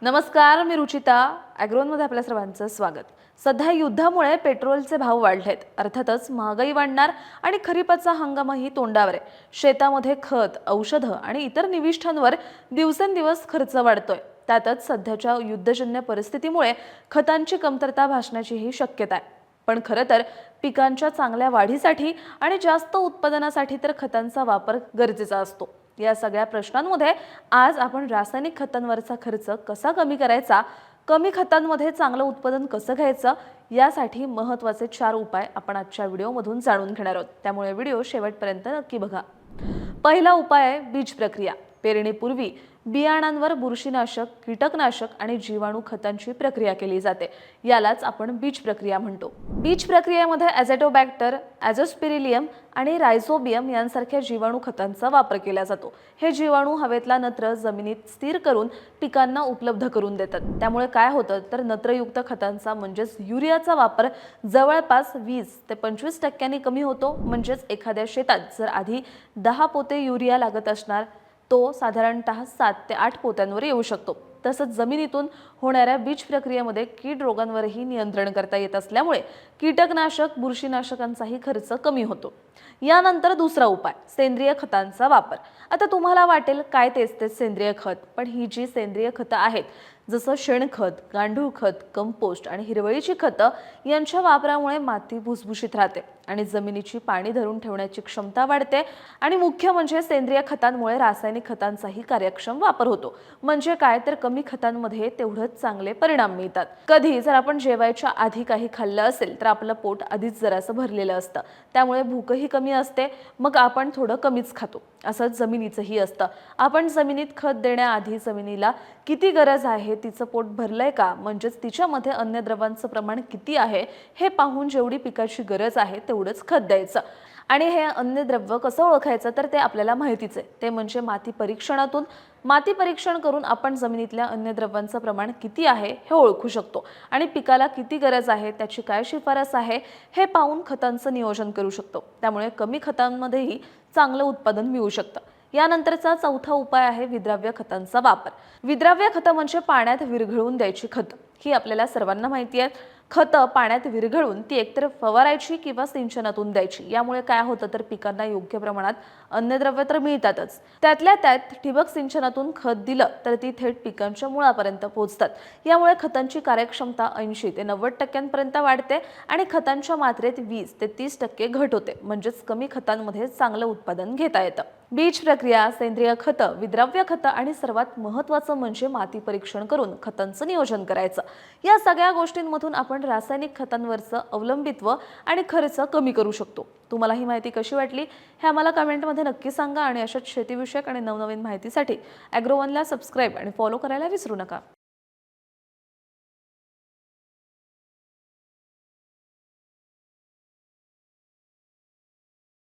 नमस्कार, मी रुचिता. ॲग्रोनमध्ये आपल्या सर्वांचं स्वागत. सध्या युद्धामुळे पेट्रोलचे भाव वाढलेत. अर्थातच महागाई वाढणार आणि खरीपाचा हंगामही तोंडावर आहे. शेतामध्ये खत, औषधं आणि इतर निविष्ठांवर दिवसेंदिवस खर्च वाढतोय. त्यातच सध्याच्या युद्धजन्य परिस्थितीमुळे खतांची कमतरता भासण्याचीही शक्यता आहे. पण खरं तर पिकांच्या चांगल्या वाढीसाठी आणि जास्त उत्पादनासाठी तर खतांचा वापर गरजेचा असतो. या सगळ्या प्रश्नांमध्ये आज आपण रासायनिक खतांवरचा खर्च कसा कमी करायचा, कमी खतांमध्ये चांगलं उत्पादन कसं घ्यायचं, यासाठी महत्त्वाचे 4 उपाय आपण आजच्या व्हिडिओमधून जाणून घेणार आहोत. त्यामुळे व्हिडिओ शेवटपर्यंत नक्की बघा. पहिला उपाय आहे बीज प्रक्रिया. पेरणीपूर्वी बियाणांवर बुरशीनाशक, कीटकनाशक आणि जीवाणू खतांची प्रक्रिया केली जाते. यालाच आपण बीज प्रक्रिया म्हणतो. बीज प्रक्रियेमध्ये ॲझोटोबॅक्टर, ॲझोस्पिरिलियम आणि रायझोबियम यांसारख्या जीवाणू खतांचा वापर केला जातो. हे जीवाणू हवेतला नत्र जमिनीत स्थिर करून पिकांना उपलब्ध करून देतात. त्यामुळे काय होतं तर नत्रयुक्त खतांचा म्हणजेच युरियाचा वापर जवळपास 20 ते 25% कमी होतो. म्हणजेच एखाद्या शेतात जर आधी 10 पोते युरिया लागत असणार, तो साधारणतः 7 ते 8 पोत्यांवर येऊ शकतो. तसंच जमिनीतून होणाऱ्या बीज प्रक्रियेमध्ये कीड रोगांवरही नियंत्रण करता येत असल्यामुळे कीटकनाशक, बुरशीनाशकांचाही खर्च कमी होतो. यानंतर दुसरा उपाय, सेंद्रिय खतांचा वापर. आता तुम्हाला वाटेल काय तेच सेंद्रिय खत, पण ही जी सेंद्रिय खतं आहेत, जसं शेणखत, गांडूळ खत, कंपोस्ट आणि हिरवळीची खतं यांच्या वापरामुळे माती भुसभुशीत राहते आणि जमिनीची पाणी धरून ठेवण्याची क्षमता वाढते. आणि मुख्य म्हणजे सेंद्रिय खतांमुळे रासायनिक खतांचाही कार्यक्षम वापर होतो. म्हणजे काय तर कमी खतांमध्ये तेवढंच चांगले परिणाम मिळतात. कधी जर आपण जेवायच्या आधी काही खाल्लं असेल तर आपलं पोट आधीच जरासं भरलेलं असतं, त्यामुळे भूकही कमी असते, मग आपण थोडं कमीच खातो. असंच जमिनीचंही असतं. आपण जमिनीत खत देण्याआधी जमिनीला किती गरज आहे, तिचं पोट भरलंय का, म्हणजेच तिच्यामध्ये अन्नद्रव्यांचं प्रमाण किती आहे हे पाहून जेवढी पिकाची गरज आहे तेवढंच खत द्यायचं. आणि हे अन्नद्रव्य कसं ओळखायचं तर ते आपल्याला माहितीच आहे. ते म्हणजे माती परीक्षणातून. माती परीक्षण करून आपण जमिनीतल्या अन्नद्रव्यांचं प्रमाण किती आहे हे ओळखू शकतो आणि पिकाला किती गरज आहे, त्याची काय शिफारस आहे हे पाहून खतांचं नियोजन करू शकतो. त्यामुळे कमी खतांमध्येही चांगलं उत्पादन मिळू शकतं. यानंतरचा चौथा उपाय आहे विद्राव्य खतांचा वापर. विद्राव्य खतं म्हणजे पाण्यात विरघळवून द्यायची खतं. ही आपल्याला सर्वांना माहिती आहे. खतं पाण्यात विरघळून ती एकतर फवारायची किंवा सिंचनातून द्यायची. यामुळे काय होतं तर पिकांना योग्य प्रमाणात अन्नद्रव्य तर मिळतातच, त्यातल्या त्यात ठिबक सिंचनातून खत दिलं तर ती थेट पिकांच्या मुळापर्यंत पोहोचतात. यामुळे खतांची कार्यक्षमता 80 ते 90% वाढते आणि खतांच्या मात्रेत 20 ते 30% घट होते. म्हणजेच कमी खतांमध्ये चांगलं उत्पादन घेता येतं. बीज प्रक्रिया, सेंद्रिय खतं, विद्राव्य खतं आणि सर्वात महत्त्वाचं म्हणजे माती परीक्षण करून खतांचं नियोजन करायचं. या सगळ्या गोष्टींमधून आपण रासायनिक खतांवरचं अवलंबित्व आणि खर्च कमी करू शकतो. तुम्हाला ही माहिती कशी वाटली हे आम्हाला कमेंटमध्ये नक्की सांगा आणि अशाच शेतीविषयक आणि नवनवीन माहितीसाठी ॲग्रोवनला सबस्क्राईब आणि फॉलो करायला विसरू नका.